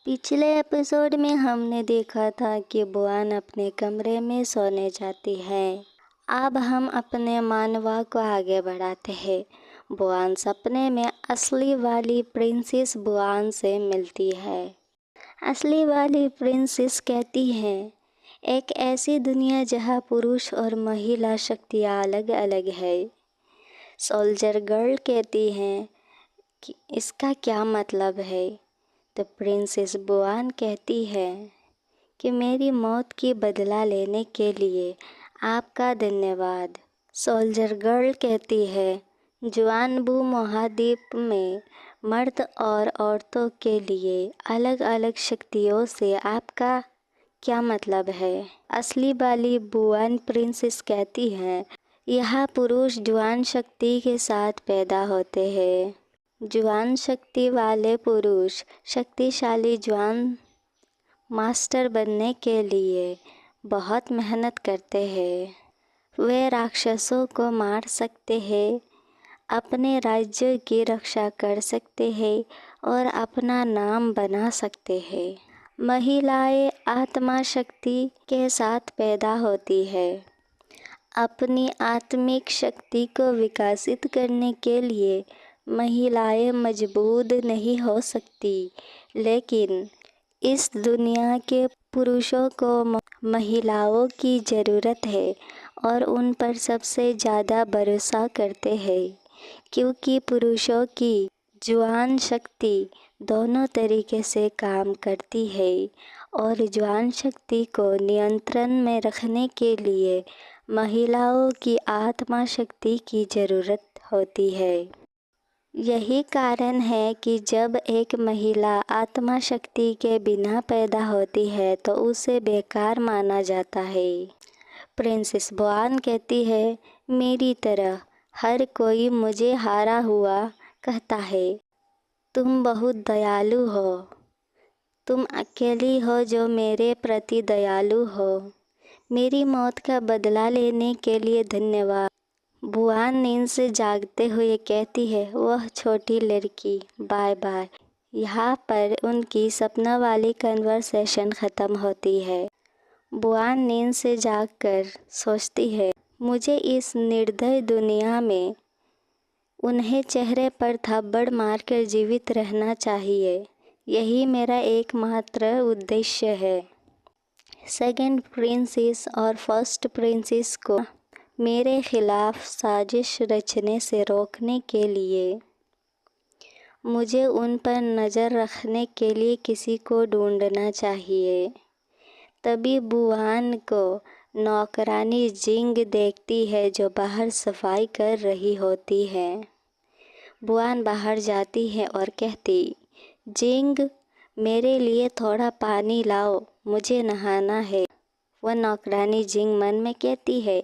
पिछले एपिसोड में हमने देखा था कि बुआन अपने कमरे में सोने जाती है। अब हम अपने मानवा को आगे बढ़ाते हैं। बुआन सपने में असली वाली प्रिंसेस बुआन से मिलती है। असली वाली प्रिंसेस कहती है, एक ऐसी दुनिया जहाँ पुरुष और महिला शक्तियाँ अलग अलग है। सोल्जर गर्ल कहती है कि इसका क्या मतलब है। तो प्रिंसेस बुआन कहती है कि मेरी मौत की बदला लेने के लिए आपका धन्यवाद। सोल्जर गर्ल कहती है, जुआनबू महाद्वीप में मर्द और औरतों के लिए अलग अलग शक्तियों से आपका क्या मतलब है। असली वाली बुआन प्रिंसेस कहती है, यह पुरुष जुआन शक्ति के साथ पैदा होते हैं। जुआन शक्ति वाले पुरुष शक्तिशाली जुआन मास्टर बनने के लिए बहुत मेहनत करते हैं। वे राक्षसों को मार सकते हैं, अपने राज्य की रक्षा कर सकते हैं और अपना नाम बना सकते हैं। महिलाएं आत्मा शक्ति के साथ पैदा होती है। अपनी आत्मिक शक्ति को विकसित करने के लिए महिलाएं मजबूत नहीं हो सकती, लेकिन इस दुनिया के पुरुषों को महिलाओं की ज़रूरत है और उन पर सबसे ज़्यादा भरोसा करते हैं, क्योंकि पुरुषों की जुआन शक्ति दोनों तरीके से काम करती है और जुआन शक्ति को नियंत्रण में रखने के लिए महिलाओं की आत्मा शक्ति की ज़रूरत होती है। यही कारण है कि जब एक महिला आत्मा शक्ति के बिना पैदा होती है तो उसे बेकार माना जाता है। प्रिंसेस बुआन कहती है, मेरी तरह हर कोई मुझे हारा हुआ कहता है। तुम बहुत दयालु हो। तुम अकेली हो जो मेरे प्रति दयालु हो। मेरी मौत का बदला लेने के लिए धन्यवाद। बुआन नींद से जागते हुए कहती है, वह छोटी लड़की बाय बाय। यहाँ पर उनकी सपना वाली कन्वर्सेशन ख़त्म होती है। बुआन नींद से जागकर सोचती है, मुझे इस निर्दय दुनिया में उन्हें चेहरे पर थप्पड़ मारकर जीवित रहना चाहिए। यही मेरा एकमात्र उद्देश्य है। सेकंड प्रिंसेस और फर्स्ट प्रिंसेस को मेरे खिलाफ साजिश रचने से रोकने के लिए मुझे उन पर नज़र रखने के लिए किसी को ढूंढना चाहिए। तभी बुआन को नौकरानी जिंग देखती है जो बाहर सफाई कर रही होती है। बुआन बाहर जाती है और कहती, जिंग मेरे लिए थोड़ा पानी लाओ, मुझे नहाना है। वह नौकरानी जिंग मन में कहती है,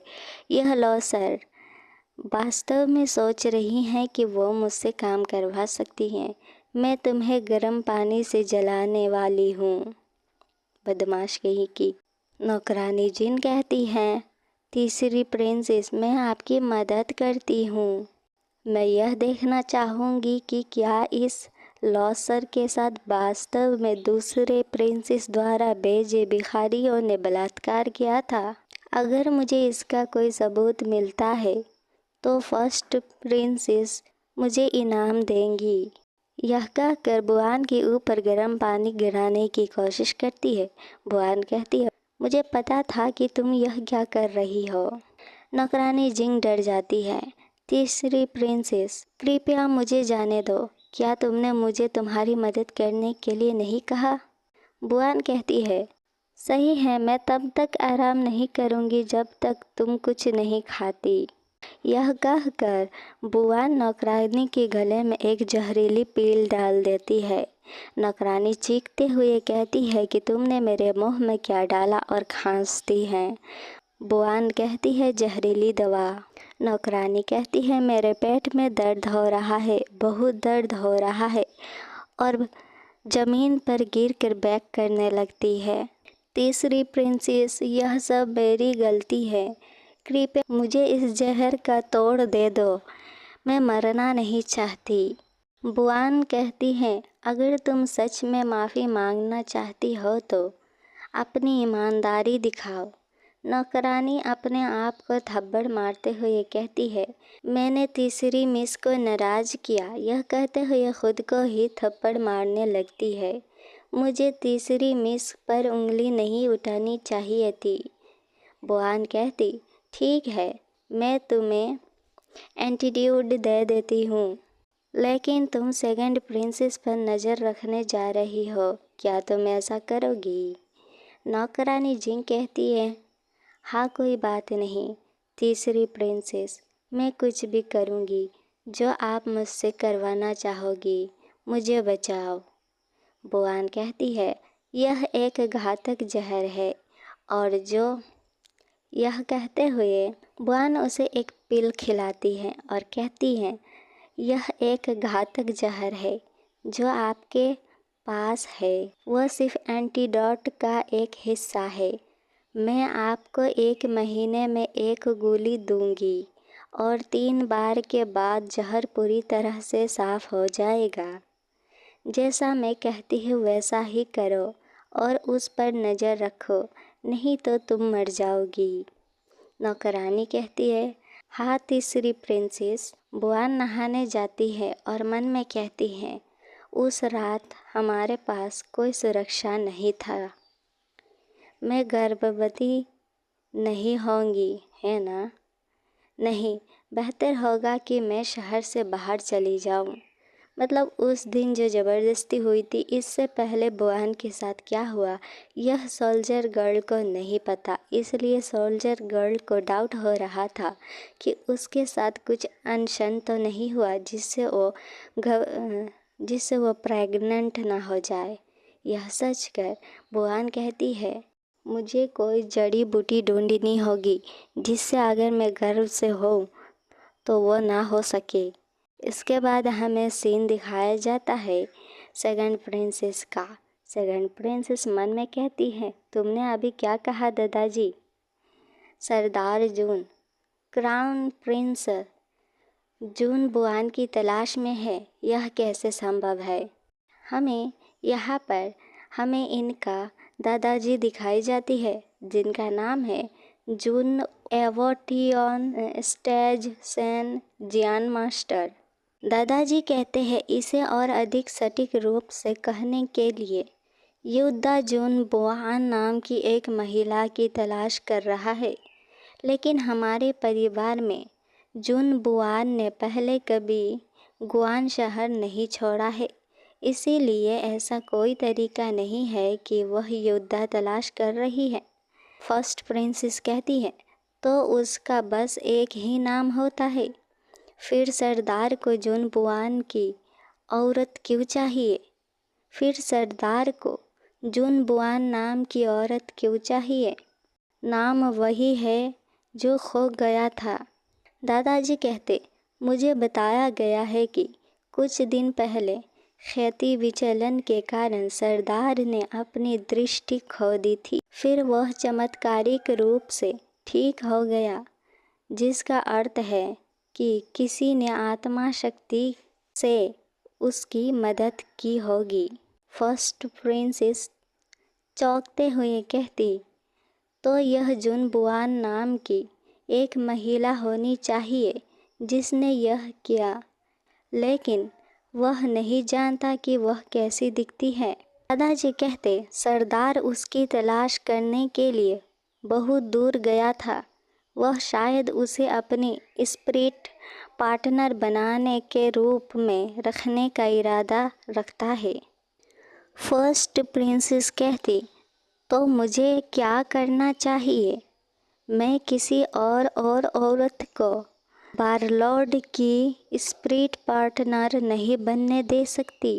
यह लो सर। वास्तव में सोच रही हैं कि वो मुझसे काम करवा सकती हैं। मैं तुम्हें गर्म पानी से जलाने वाली हूँ। बदमाश कहीं की। नौकरानी जिन कहती हैं, तीसरी प्रिंसेस मैं आपकी मदद करती हूँ। मैं यह देखना चाहूँगी कि क्या इस लॉसर के साथ वास्तव में दूसरे प्रिंसेस द्वारा भेजे भिखारियों ने बलात्कार किया था। अगर मुझे इसका कोई सबूत मिलता है तो फर्स्ट प्रिंसेस मुझे इनाम देंगी। यह कहकर बुआन के ऊपर गर्म पानी गिराने की कोशिश करती है। बुआन कहती है, मुझे पता था कि तुम यह क्या कर रही हो। नौकरानी जिंग डर जाती है। तीसरी प्रिंसेस, कृपया मुझे जाने दो। क्या तुमने मुझे तुम्हारी मदद करने के लिए नहीं कहा। बुआन कहती है, सही है, मैं तब तक आराम नहीं करूँगी जब तक तुम कुछ नहीं खाती। यह कहकर बुआन नौकरानी के गले में एक जहरीली पील डाल देती है। नौकरानी चीखते हुए कहती है कि तुमने मेरे मुंह में क्या डाला और खांसती है। बुआन कहती है, जहरीली दवा। नौकरानी कहती है, मेरे पेट में दर्द हो रहा है, बहुत दर्द हो रहा है, और ज़मीन पर गिरकर बैक करने लगती है। तीसरी प्रिंसेस, यह सब मेरी गलती है। कृपया मुझे इस जहर का तोड़ दे दो। मैं मरना नहीं चाहती। बुआन कहती है, अगर तुम सच में माफ़ी मांगना चाहती हो तो अपनी ईमानदारी दिखाओ। नौकरानी अपने आप को थप्पड़ मारते हुए कहती है, मैंने तीसरी मिस को नाराज़ किया। यह कहते हुए खुद को ही थप्पड़ मारने लगती है। मुझे तीसरी मिस पर उंगली नहीं उठानी चाहिए थी। बुआन कहती, ठीक है, मैं तुम्हें एटीट्यूड दे देती हूँ, लेकिन तुम सेकंड प्रिंसेस पर नज़र रखने जा रही हो। क्या तुम ऐसा करोगी? नौकरानी जिंग कहती है, हाँ, कोई बात नहीं तीसरी प्रिंसेस, मैं कुछ भी करूँगी जो आप मुझसे करवाना चाहोगी। मुझे बचाओ। बुआन कहती है, यह एक घातक जहर है। और जो यह कहते हुए बुआन उसे एक पिल खिलाती है और कहती है, यह एक घातक जहर है जो आपके पास है, वह सिर्फ एंटीडोट का एक हिस्सा है। मैं आपको 1 महीने में 1 गोली दूंगी और 3 बार के बाद जहर पूरी तरह से साफ हो जाएगा। जैसा मैं कहती हूँ वैसा ही करो और उस पर नज़र रखो, नहीं तो तुम मर जाओगी। नौकरानी कहती है, हाँ तीसरी प्रिंसेस। बुआन नहाने जाती है और मन में कहती है, उस रात हमारे पास कोई सुरक्षा नहीं था। मैं गर्भवती नहीं होंगी, है ना? नहीं, बेहतर होगा कि मैं शहर से बाहर चली जाऊं। मतलब उस दिन जो ज़बरदस्ती हुई थी, इससे पहले बुआन के साथ क्या हुआ यह सोल्जर गर्ल को नहीं पता। इसलिए सोल्जर गर्ल को डाउट हो रहा था कि उसके साथ कुछ अनशन तो नहीं हुआ जिससे वो प्रेग्नेंट ना हो जाए। यह सच कर बुआन कहती है, मुझे कोई जड़ी बूटी ढूंढनी होगी जिससे अगर मैं गर्भ से हो तो वो ना हो सके। इसके बाद हमें सीन दिखाया जाता है सेकंड प्रिंसेस का। सेकंड प्रिंसेस मन में कहती है, तुमने अभी क्या कहा दादाजी? सरदार जून, क्राउन प्रिंस जून बुआन की तलाश में है, यह कैसे संभव है? यहाँ पर हमें इनका दादाजी दिखाई जाती है जिनका नाम है जून एवोटियन स्टेज सेन जियान मास्टर। दादाजी कहते हैं, इसे और अधिक सटीक रूप से कहने के लिए युद्धा जून बुआन नाम की एक महिला की तलाश कर रहा है। लेकिन हमारे परिवार में जून बुआन ने पहले कभी गुआन शहर नहीं छोड़ा है, इसीलिए ऐसा कोई तरीका नहीं है कि वह योद्धा तलाश कर रही है। फर्स्ट प्रिंसेस कहती है, तो उसका बस एक ही नाम होता है। फिर सरदार को जून बुआन की औरत क्यों चाहिए? फिर सरदार को जून बुआन नाम की औरत क्यों चाहिए? नाम वही है जो खो गया था। दादाजी कहते, मुझे बताया गया है कि कुछ दिन पहले खेती विचलन के कारण सरदार ने अपनी दृष्टि खो दी थी। फिर वह चमत्कारिक रूप से ठीक हो गया, जिसका अर्थ है कि किसी ने आत्मा शक्ति से उसकी मदद की होगी। फर्स्ट प्रिंसेस चौंकते हुए कहती, तो यह जून बुआन नाम की एक महिला होनी चाहिए जिसने यह किया, लेकिन वह नहीं जानता कि वह कैसी दिखती है। दादाजी कहते, सरदार उसकी तलाश करने के लिए बहुत दूर गया था। वह शायद उसे अपनी स्पिरिट पार्टनर बनाने के रूप में रखने का इरादा रखता है। फर्स्ट प्रिंसेस कहती, तो मुझे क्या करना चाहिए? मैं किसी और औरत को बारलॉर्ड की स्पिरिट पार्टनर नहीं बनने दे सकती।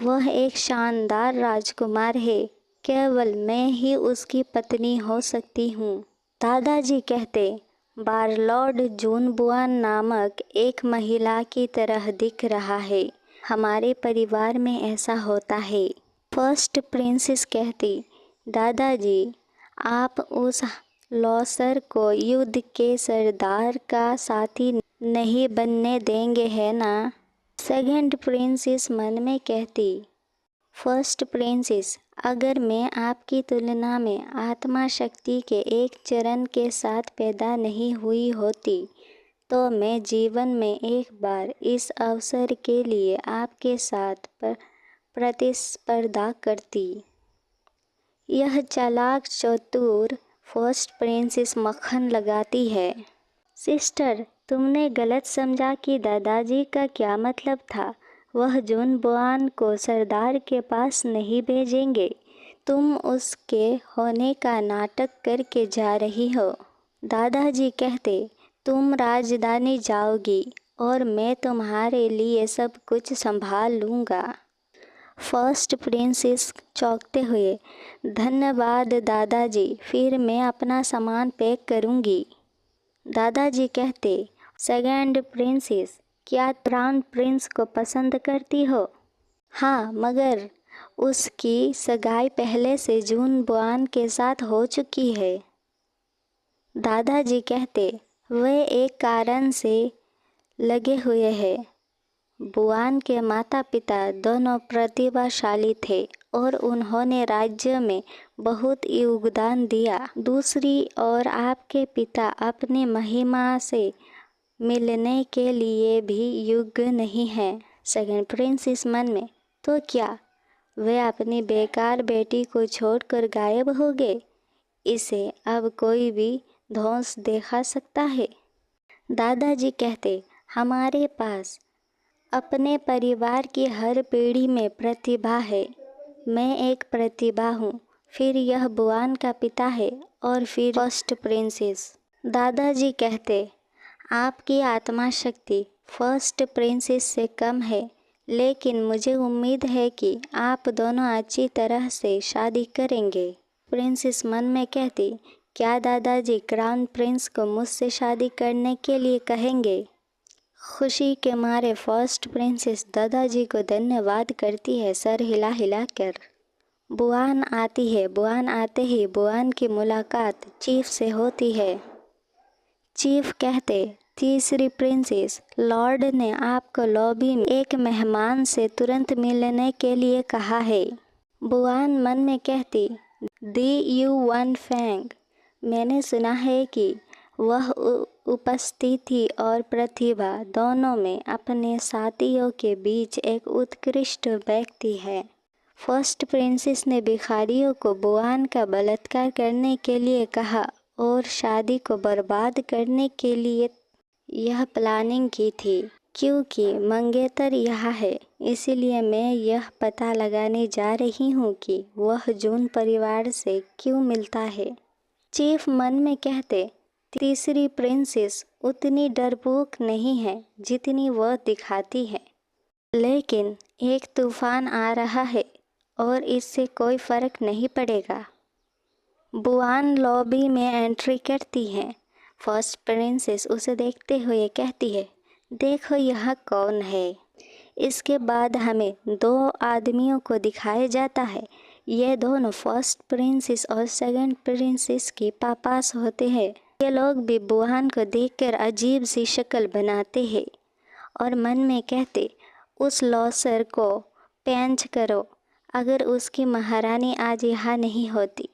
वह एक शानदार राजकुमार है, केवल मैं ही उसकी पत्नी हो सकती हूँ। दादाजी कहते, बारलॉर्ड जून बुआन नामक एक महिला की तरह दिख रहा है। हमारे परिवार में ऐसा होता है। फर्स्ट प्रिंसेस कहती, दादाजी, आप उस लॉसर को युद्ध के सरदार का साथी नहीं बनने देंगे, है ना? सेकंड प्रिंसेस मन में कहती, फर्स्ट प्रिंसेस, अगर मैं आपकी तुलना में आत्मा शक्ति के एक चरण के साथ पैदा नहीं हुई होती तो मैं जीवन में एक बार इस अवसर के लिए आपके साथ प्रतिस्पर्धा करती। यह चालाक चतुर फर्स्ट प्रिंसेस मक्खन लगाती है। सिस्टर, तुमने गलत समझा कि दादाजी का क्या मतलब था। वह जून बुआन को सरदार के पास नहीं भेजेंगे। तुम उसके होने का नाटक करके जा रही हो। दादाजी कहते, तुम राजधानी जाओगी और मैं तुम्हारे लिए सब कुछ संभाल लूँगा। फर्स्ट प्रिंसेस चौंकते हुए, धन्यवाद दादाजी, फिर मैं अपना सामान पैक करूँगी। दादाजी कहते, सेकंड प्रिंसेस, क्या क्राउन प्रिंस को पसंद करती हो? हाँ, मगर उसकी सगाई पहले से जून बुआन के साथ हो चुकी है। दादाजी कहते, वे एक कारण से लगे हुए हैं। बुआन के माता पिता दोनों प्रतिभाशाली थे और उन्होंने राज्य में बहुत योगदान दिया। दूसरी ओर आपके पिता अपनी महिमा से मिलने के लिए भी योग्य नहीं हैं। सेकंड प्रिंसेस मन में, तो क्या वे अपनी बेकार बेटी को छोड़कर गायब हो गए? इसे अब कोई भी धौंस दिखा सकता है? दादाजी कहते, हमारे पास अपने परिवार की हर पीढ़ी में प्रतिभा है। मैं एक प्रतिभा हूँ, फिर यह बुआन का पिता है और फिर फर्स्ट प्रिंसेस। दादाजी कहते, आपकी आत्मा शक्ति फर्स्ट प्रिंसेस से कम है, लेकिन मुझे उम्मीद है कि आप दोनों अच्छी तरह से शादी करेंगे। प्रिंसेस मन में कहती, क्या दादाजी क्राउन प्रिंस को मुझसे शादी करने के लिए कहेंगे? खुशी के मारे फर्स्ट प्रिंसेस दादाजी को धन्यवाद करती है, सर हिला हिला कर। बुआन आती है। बुआन आते ही बुआन की मुलाकात चीफ से होती है। चीफ कहते, तीसरी प्रिंसेस, लॉर्ड ने आपको लॉबी में एक मेहमान से तुरंत मिलने के लिए कहा है। बुआन मन में कहती, दी यू वन फैंग, मैंने सुना है कि वह उपस्थिति और प्रतिभा दोनों में अपने साथियों के बीच एक उत्कृष्ट व्यक्ति है। फर्स्ट प्रिंसेस ने भिखारियों को बुआन का बलात्कार करने के लिए कहा और शादी को बर्बाद करने के लिए यह प्लानिंग की थी। क्योंकि मंगेतर यहाँ है, इसलिए मैं यह पता लगाने जा रही हूँ कि वह जून परिवार से क्यों मिलता है। चीफ मन में कहते, तीसरी प्रिंसेस उतनी डरपोक नहीं है जितनी वह दिखाती है, लेकिन एक तूफान आ रहा है और इससे कोई फर्क नहीं पड़ेगा। बुआन लॉबी में एंट्री करती है। फर्स्ट प्रिंसेस उसे देखते हुए कहती है, देखो यह कौन है। इसके बाद हमें दो आदमियों को दिखाया जाता है। ये दोनों फर्स्ट प्रिंसेस और सेकंड प्रिंसेस के पास होते हैं। ये लोग भी बुआन को देखकर अजीब सी शक्ल बनाते हैं और मन में कहते, उस लॉसर को पेंच करो। अगर उसकी महारानी आज यहाँ नहीं होती,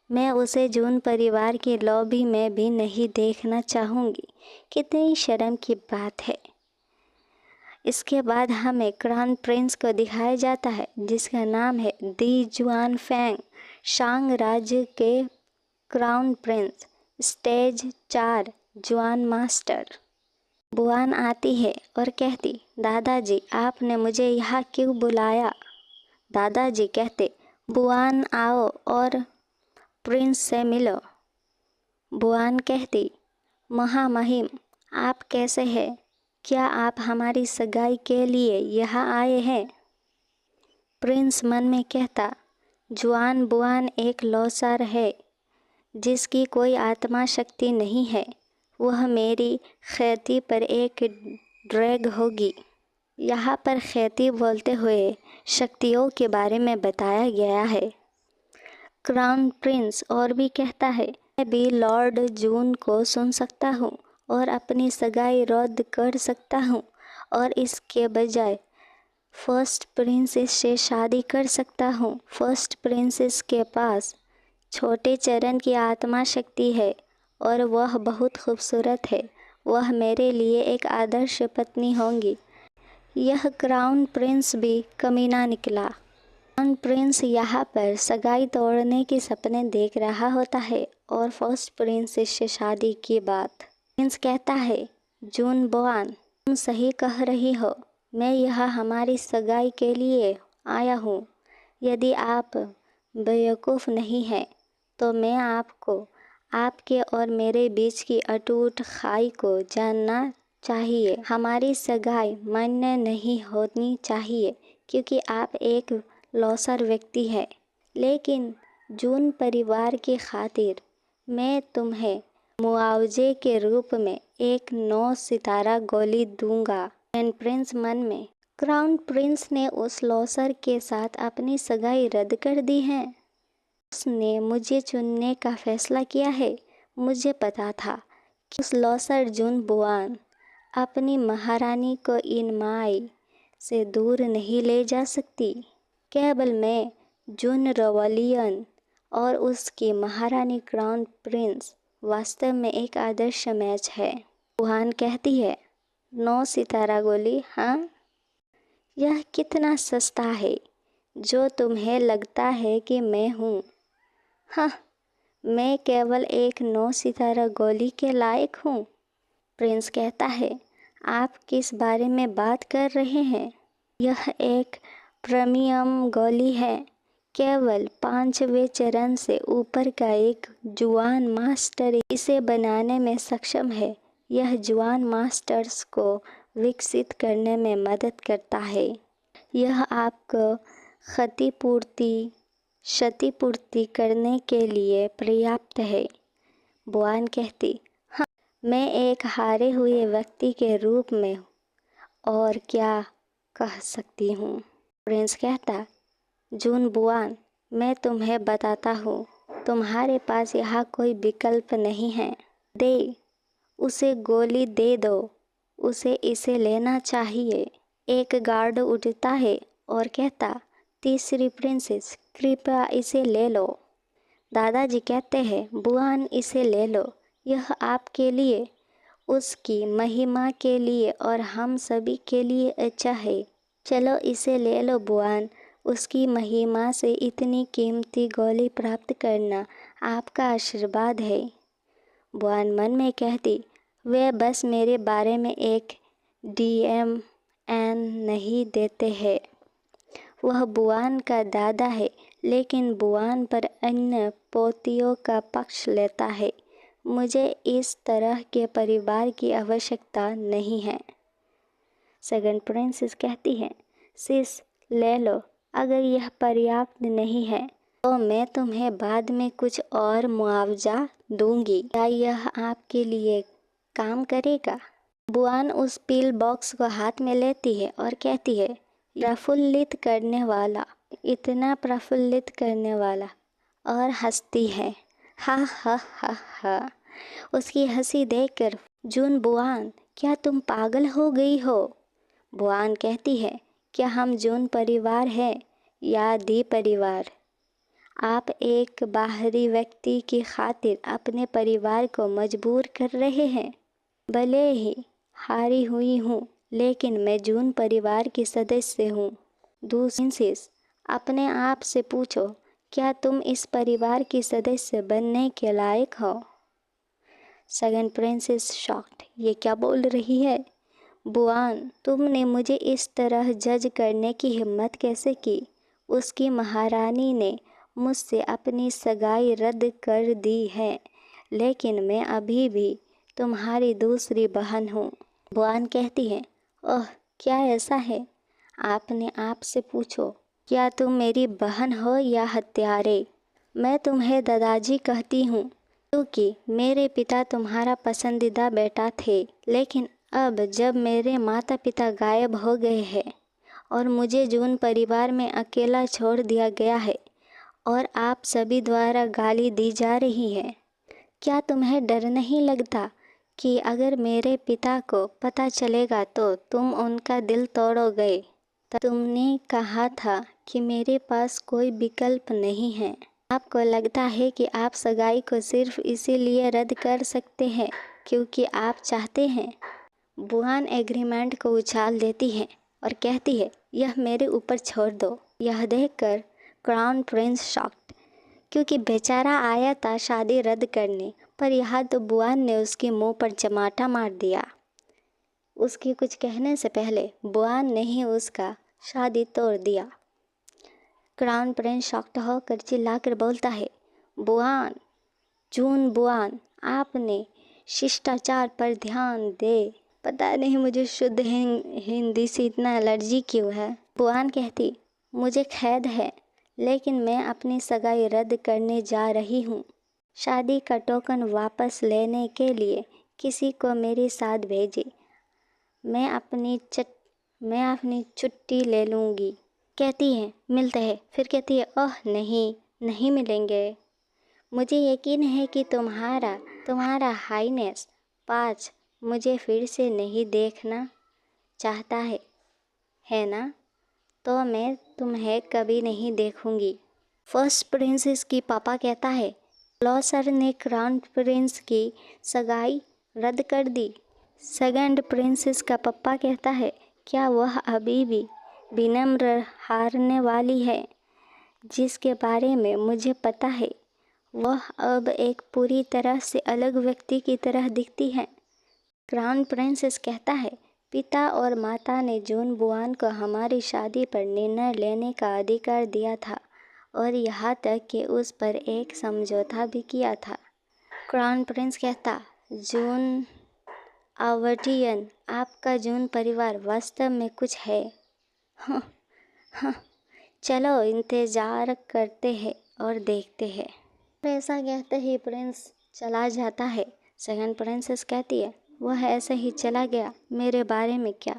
मैं उसे जून परिवार की लॉबी में भी नहीं देखना चाहूँगी। कितनी शर्म की बात है। इसके बाद हमें क्राउन प्रिंस को दिखाया जाता है, जिसका नाम है दी जुआन फैंग, शांग राज्य के क्राउन प्रिंस। स्टेज 4, जुआन मास्टर। बुआन आती है और कहती, दादाजी आपने मुझे यहाँ क्यों बुलाया? दादाजी कहते, बुआन आओ और प्रिंस से मिलो। बुआन कहती, महामहिम आप कैसे हैं? क्या आप हमारी सगाई के लिए यहाँ आए हैं? प्रिंस मन में कहता, जुआन बुआन एक लौसार है जिसकी कोई आत्मा शक्ति नहीं है। वह मेरी खेती पर एक ड्रैग होगी। यहाँ पर खेती बोलते हुए शक्तियों के बारे में बताया गया है। क्राउन प्रिंस और भी कहता है, मैं भी लॉर्ड जून को सुन सकता हूँ और अपनी सगाई रद्द कर सकता हूँ और इसके बजाय फर्स्ट प्रिंसेस से शादी कर सकता हूँ। फर्स्ट प्रिंसेस के पास छोटे चरण की आत्मा शक्ति है और वह बहुत खूबसूरत है। वह मेरे लिए एक आदर्श पत्नी होंगी। यह क्राउन प्रिंस भी कमीना निकला। क्राउन प्रिंस यहाँ पर सगाई तोड़ने के सपने देख रहा होता है और फर्स्ट प्रिंसेस से शादी की बात। प्रिंस कहता है, जून बोआन, तुम सही कह रही हो। मैं यहाँ हमारी सगाई के लिए आया हूँ। यदि आप बेवकूफ़ नहीं हैं तो मैं आपको आपके और मेरे बीच की अटूट खाई को जानना चाहिए। हमारी सगाई मान्य नहीं होनी चाहिए क्योंकि आप एक लौसर व्यक्ति हैं। लेकिन जून परिवार की खातिर मैं तुम्हें मुआवजे के रूप में एक 9 सितारा गोली दूंगा। क्राउन प्रिंस मन में, क्राउन प्रिंस ने उस लौसर के साथ अपनी सगाई रद्द कर दी है। उसने मुझे चुनने का फैसला किया है। मुझे पता था कि उस लौसर जून बुआन अपनी महारानी को इन माई से दूर नहीं ले जा सकती। केवल मैं, जून रवलियन और उसकी महारानी क्राउन प्रिंस वास्तव में एक आदर्श मैच है। बुआन कहती है, 9 सितारा गोली, हाँ? यह कितना सस्ता है जो तुम्हें लगता है कि मैं हूँ। हाँ, मैं केवल एक 9 सितारा गोली के लायक हूँ। प्रिंस कहता है, आप किस बारे में बात कर रहे हैं? यह एक प्रीमियम गोली है। केवल 5वें चरण से ऊपर का एक जुआन मास्टर इसे बनाने में सक्षम है। यह जुआन मास्टर्स को विकसित करने में मदद करता है। यह आपको क्षतिपूर्ति करने के लिए पर्याप्त है। बुआन कहती, हाँ, मैं एक हारे हुए व्यक्ति के रूप में और क्या कह सकती हूँ। प्रिंस कहता, जून बुआन, मैं तुम्हें बताता हूँ, तुम्हारे पास यहाँ कोई विकल्प नहीं है। उसे गोली दे दो। उसे इसे लेना चाहिए। एक गार्ड उठता है और कहता, तीसरी प्रिंसेस, कृपया इसे ले लो। दादाजी कहते हैं, बुआन, इसे ले लो। यह आपके लिए, उसकी महिमा के लिए और हम सभी के लिए अच्छा है। चलो इसे ले लो बुआन। उसकी महिमा से इतनी कीमती गोली प्राप्त करना आपका आशीर्वाद है। बुआन मन में कहती, वे बस मेरे बारे में एक DMN नहीं देते हैं। वह बुआन का दादा है लेकिन बुआन पर अन्य पोतियों का पक्ष लेता है। मुझे इस तरह के परिवार की आवश्यकता नहीं है। सेकंड प्रिंसेस कहती है, सिस, ले लो। अगर यह पर्याप्त नहीं है तो मैं तुम्हें बाद में कुछ और मुआवजा दूंगी। क्या यह आपके लिए काम करेगा? बुआन उस पील बॉक्स को हाथ में लेती है और कहती है, प्रफुल्लित करने वाला, इतना प्रफुल्लित करने वाला, और हंसती है। हा हा हा हा। उसकी हंसी देखकर, जून बुआन, क्या तुम पागल हो गई हो? बुआन कहती है, क्या हम जून परिवार हैं या दी परिवार? आप एक बाहरी व्यक्ति की खातिर अपने परिवार को मजबूर कर रहे हैं। भले ही हारी हुई हूँ लेकिन मैं जून परिवार की सदस्य हूँ। दूसरी, अपने आप से पूछो, क्या तुम इस परिवार की सदस्य बनने के लायक हो? सेकंड प्रिंसेस शॉक्ड, ये क्या बोल रही है? बुआन, तुमने मुझे इस तरह जज करने की हिम्मत कैसे की? उसकी महारानी ने मुझसे अपनी सगाई रद्द कर दी है लेकिन मैं अभी भी तुम्हारी दूसरी बहन हूँ। बुआन कहती है, ओह, क्या ऐसा है? आपने आप से पूछो, क्या तुम मेरी बहन हो या हत्यारे? मैं तुम्हें दादाजी कहती हूँ क्योंकि मेरे पिता तुम्हारा पसंदीदा बेटा थे। लेकिन अब जब मेरे माता पिता गायब हो गए हैं और मुझे जून परिवार में अकेला छोड़ दिया गया है और आप सभी द्वारा गाली दी जा रही है, क्या तुम्हें डर नहीं लगता कि अगर मेरे पिता को पता चलेगा तो तुम उनका दिल तोड़ोगे? तुमने कहा था कि मेरे पास कोई विकल्प नहीं है। आपको लगता है कि आप सगाई को सिर्फ इसीलिए रद्द कर सकते हैं क्योंकि आप चाहते हैं। बुआन एग्रीमेंट को उछाल देती है और कहती है, यह मेरे ऊपर छोड़ दो। यह देखकर क्राउन प्रिंस शॉक्ड, क्योंकि बेचारा आया था शादी रद्द करने, पर यहाँ तो बुआन ने उसके मुंह पर चमाटा मार दिया। उसके कुछ कहने से पहले बुआन ने ही उसका शादी तोड़ दिया। क्राउन प्रिंस शॉक्ड होकर चिल्लाकर बोलता है, बुआन, जून बुआन, आपने शिष्टाचार पर ध्यान दे। पता नहीं मुझे शुद्ध हिंदी से इतना एलर्जी क्यों है। बुआन कहती, मुझे खेद है, लेकिन मैं अपनी सगाई रद्द करने जा रही हूँ। शादी का टोकन वापस लेने के लिए किसी को मेरे साथ भेजिए। मैं अपनी छुट्टी ले लूँगी। कहती है, मिलते हैं। फिर कहती है, ओह नहीं, नहीं मिलेंगे। मुझे यकीन है कि तुम्हारा हाईनेस 5 मुझे फिर से नहीं देखना चाहता है ना? तो मैं तुम्हें कभी नहीं देखूंगी। फर्स्ट प्रिंसेस की पापा कहता है, क्लॉसर ने क्राउन प्रिंस की सगाई रद्द कर दी। सेकंड प्रिंसेस का पप्पा कहता है, क्या वह अभी भी विनम्र हारने वाली है, जिसके बारे में मुझे पता है? वह अब एक पूरी तरह से अलग व्यक्ति की तरह दिखती है। क्राउन प्रिंसेस कहता है, पिता और माता ने जून बुआन को हमारी शादी पर निर्णय लेने का अधिकार दिया था और यहाँ तक कि उस पर एक समझौता भी किया था। क्राउन प्रिंस कहता, जून आवर्टियन, आपका जून परिवार वास्तव में कुछ है। हाँ हाँ, चलो इंतज़ार करते हैं और देखते हैं। ऐसा कहते ही प्रिंस चला जाता है। सेकंड प्रिंसेस कहती है, वह ऐसे ही चला गया, मेरे बारे में क्या?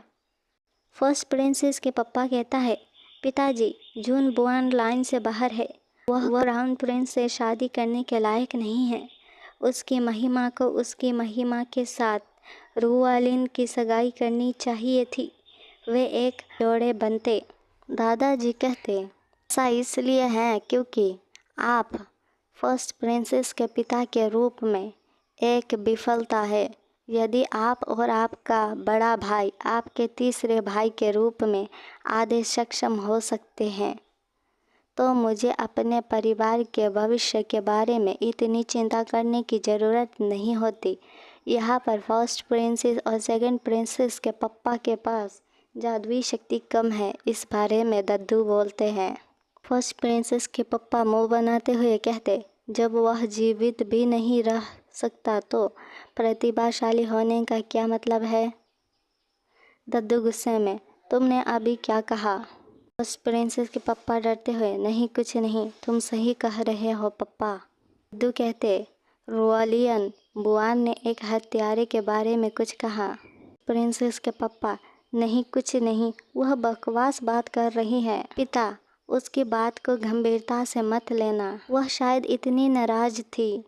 फर्स्ट प्रिंसेस के पप्पा कहता है, पिताजी, जून बुआन लाइन से बाहर है। वह क्राउन प्रिंस से शादी करने के लायक नहीं है। उसकी महिमा को उसकी महिमा के साथ रुआलिन की सगाई करनी चाहिए थी। वे एक जोड़े बनते। दादाजी कहते, ऐसा इसलिए है क्योंकि आप फर्स्ट प्रिंसेस के पिता के रूप में एक विफलता है। यदि आप और आपका बड़ा भाई आपके तीसरे भाई के रूप में आधे सक्षम हो सकते हैं, तो मुझे अपने परिवार के भविष्य के बारे में इतनी चिंता करने की ज़रूरत नहीं होती। यहाँ पर फर्स्ट प्रिंसेस और सेकंड प्रिंसेस के पप्पा के पास जादुई शक्ति कम है, इस बारे में दद्दू बोलते हैं। फर्स्ट प्रिंसेस के पप्पा मुंह बनाते हुए कहते, जब वह जीवित भी नहीं रह सकता तो प्रतिभाशाली होने का क्या मतलब है? दद्दू गुस्से में, तुमने अभी क्या कहा? फर्स्ट प्रिंसेस के पप्पा डरते हुए, नहीं कुछ नहीं, तुम सही कह रहे हो पप्पा। दद्दू कहते, रुआलियन बुआन ने एक हत्यारे के बारे में कुछ कहा। प्रिंसेस के पप्पा, नहीं कुछ नहीं, वह बकवास बात कर रही है। पिता, उसकी बात को गंभीरता से मत लेना। वह शायद इतनी नाराज थी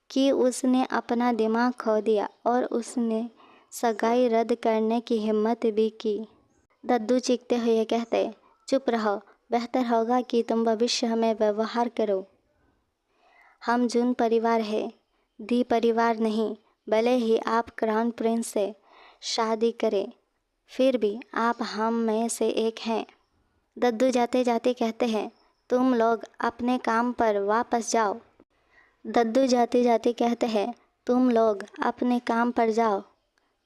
कि उसने अपना दिमाग खो दिया और उसने सगाई रद्द करने की हिम्मत भी की। दद्दू चीखते हुए कहते, चुप रहो, बेहतर होगा कि तुम भविष्य में व्यवहार करो। हम जून परिवार है, दी परिवार नहीं। भले ही आप क्राउन प्रिंस से शादी करें, फिर भी आप हम में से एक हैं। दद्दू जाते जाते कहते हैं, तुम लोग अपने काम पर वापस जाओ। दद्दू जाते जाते कहते हैं, तुम लोग अपने काम पर जाओ।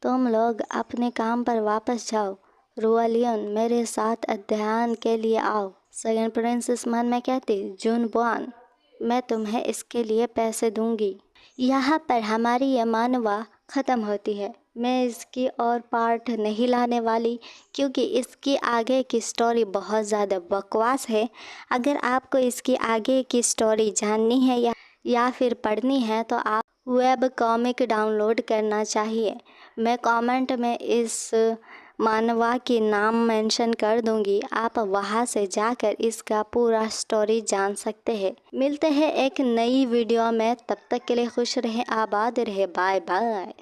तुम लोग अपने काम पर वापस जाओ। रुआलियन, मेरे साथ अध्ययन के लिए आओ। सेकंड प्रिंसेस मन में कहती, जून बुआन, मैं तुम्हें इसके लिए पैसे दूंगी। यहाँ पर हमारी यह मानवा ख़त्म होती है। मैं इसकी और पार्ट नहीं लाने वाली क्योंकि इसकी आगे की स्टोरी बहुत ज़्यादा बकवास है। अगर आपको इसकी आगे की स्टोरी जाननी है या फिर पढ़नी है तो आप वेब कॉमिक डाउनलोड करना चाहिए। मैं कमेंट में इस मानवा की नाम मेंशन कर दूंगी, आप वहां से जाकर इसका पूरा स्टोरी जान सकते हैं। मिलते हैं एक नई वीडियो में, तब तक के लिए खुश रहें, आबाद रहें, बाय बाय।